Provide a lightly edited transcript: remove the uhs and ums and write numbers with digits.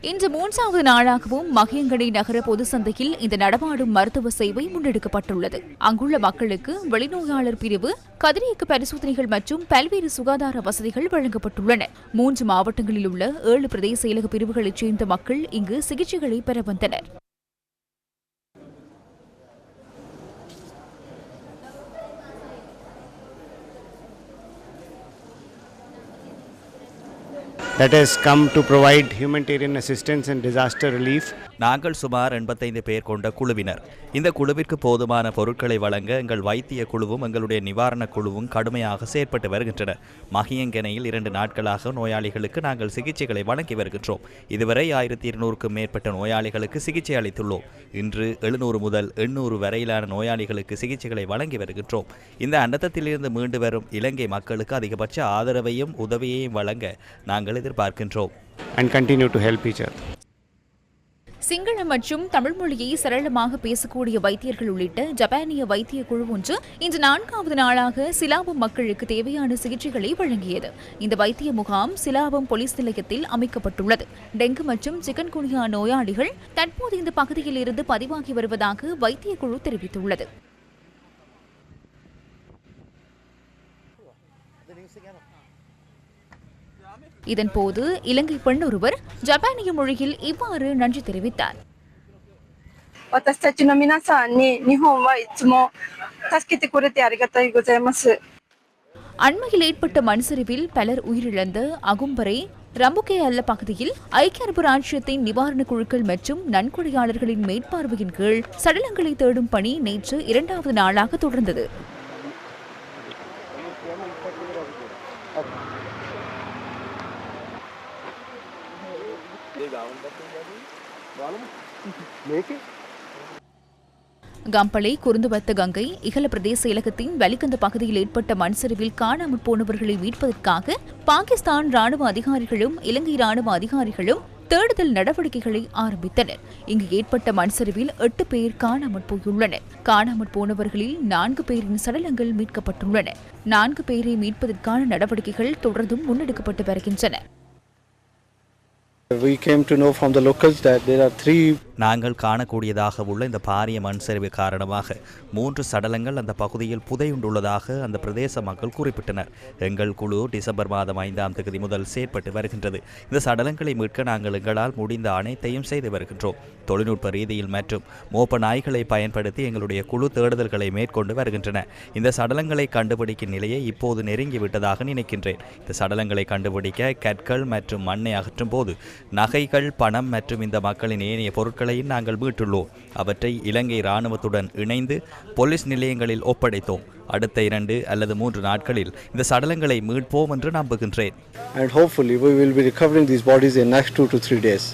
இன்று 3வது நாளாகவும் மகியங்கனை நகர பொது சந்தையில் இந்த நடமாடும் மருத்துவ சேவை முன்னெடுக்கப்பட்டுள்ளது. அங்குள்ள மக்களுக்கு வெளிநோயாளர் பிரிவு, கதிரியக்க பரிசோதனைகள் மற்றும் பல்வேறு சுகாதார வசதிகள் வழங்கப்பட்டுள்ளன. 3 மாவட்டங்களில் உள்ள 7 பிரதேச செயலக பிரிவுகளைச் சேர்ந்த மக்கள் இங்கு சிகிச்சைகளை பெற வந்தனர். that has come to provide humanitarian assistance and disaster relief. நாங்கள் சுமார் 85 பேர் கொண்ட குழுவினர். இந்த குழுவிற்கு போதுமான பொருட்களை வழங்க எங்கள் வைத்திய குழுவும் எங்களுடைய நிவாரணக் குழுவும் கடுமையாக செயற்பட்டு வருகின்றன. மகியங்கனையில் 2 நாட்களாக நோயாளிகளுக்கு நாங்கள் சிகிச்சைகளை வழங்கி வருகின்றோம். இதுவரை 1200க்கும் மேற்பட்ட நோயாளிகளுக்கு சிகிச்சை அளித்துள்ளோம். இன்று 700 முதல் 800 வரையிலான நோயாளிகளுக்கு சிகிச்சைகளை வழங்கி வருகின்றோம். இந்த அண்டத்திலிருந்து மீண்டு வரும் இலங்கை மக்களுக்கு அதிகபட்ச ஆதரவையும் உதவியையும் வழங்க நாங்கள் எதிர்பார்க்கின்றோம். And continue to help each other. Sinhala மற்றும் தமிழ் மொழியை சரளமாக பேசக்கூடிய வைத்தியர்கள் உள்ளிட்ட ஜப்பானிய வைத்திய குழு ஒன்று இன்று 4வது நாளாக சிலாபம் மக்களுக்கு தேவையான சிகிச்சைகளை வழங்கியது. இந்த வைத்திய முகாம் சிலாபம் போலீஸ் நிலையத்தில் அமைக்கப்பட்டுள்ளது. டெங்கு மற்றும் சிக்கன்குனியா நோயாளிகள் தற்போது இந்த பகுதியில் இருந்து பதிவாகி வருவதாக வைத்திய குழு தெரிவித்துள்ளது. இதன்போது இலங்கை பெண் ஒருவர் ஜப்பானிய மொழியில் இவ்வாறு நன்றி தெரிவித்தார். அண்மையில் ஏற்பட்ட மண் சரிவில் பலர் உயிரிழந்த அகும்பரை ரம்புகே அல்ல பகுதியில் ஐக்கிய அரபு ராச்சியத்தின் நிவாரணக் குழுக்கள் மற்றும் நன்கொடையாளர்களின் மேற்பார்வையின் கீழ் சடலங்களை தேடும் பணி நேற்று 2வது நாளாக தொடர்ந்தது. கம்பளை, குருந்துவத்த கங்கை, இகல பிரதேச செயலகத்தின் வலிகந்த பகுதியில் ஏற்பட்ட மண் சரிவில் காணாமற் போனவர்களை மீட்பதற்காக பாகிஸ்தான் ராணுவ அதிகாரிகளும் இலங்கை ராணுவ அதிகாரிகளும் தேடுதல் நடவடிக்கைகளை ஆரம்பித்தனர். இங்கு ஏற்பட்ட மண் சரிவில் 8 பேர் காணாமற் போயுள்ளனர். காணாமற் போனவர்களில் 4 பேரின் சடலங்கள் மீட்கப்பட்டுள்ளன. 4 பேரை மீட்பதற்கான நடவடிக்கைகள் தொடர்ந்தும் முன்னெடுக்கப்பட்டு வருகின்றன. We came to know from the locals that there are 3. நாங்கள் காணக்கூடியதாக உள்ள இந்த பாரிய மண் சரிவு காரணமாக 3 சடலங்கள் அந்த பகுதியில் புதையுண்டுள்ளதாக அந்த பிரதேச மக்கள் குறிப்பிட்டனர். எங்கள் குழு டிசம்பர் மாதம் 5ஆம் தேதி முதல் செயற்பட்டு வருகின்றது. இந்த சடலங்களை மீட்க நாங்கள் எங்களால் முடிந்த அனைத்தையும் செய்து வருகின்றோம். தொழில்நுட்ப ரீதியில் மற்றும் மோப்ப நாய்களை பயன்படுத்தி எங்களுடைய குழு தேடுதல்களை மேற்கொண்டு வருகின்றன. இந்த சடலங்களை கண்டுபிடிக்கும் நிலையை இப்போது நெருங்கிவிட்டதாக நினைக்கின்றேன். இந்த சடலங்களை கண்டுபிடிக்க கற்கள் மற்றும் மண்ணை அகற்றும் போது நகைகள், பணம் மற்றும் இந்த மக்களின் ஏனைய பொருட்களையும் நாங்கள் மீட்டுள்ளோம். அவற்றை இலங்கை இராணுவத்துடன் இணைந்து போலீஸ் நிலையங்களில் ஒப்படைத்தோம். அடுத்த 2 அல்லது 3 நாட்களில் இந்த சடலங்களை மீட்போம் என்று நம்புகின்றேன். And hopefully we will be recovering these bodies in next 2 to 3 days.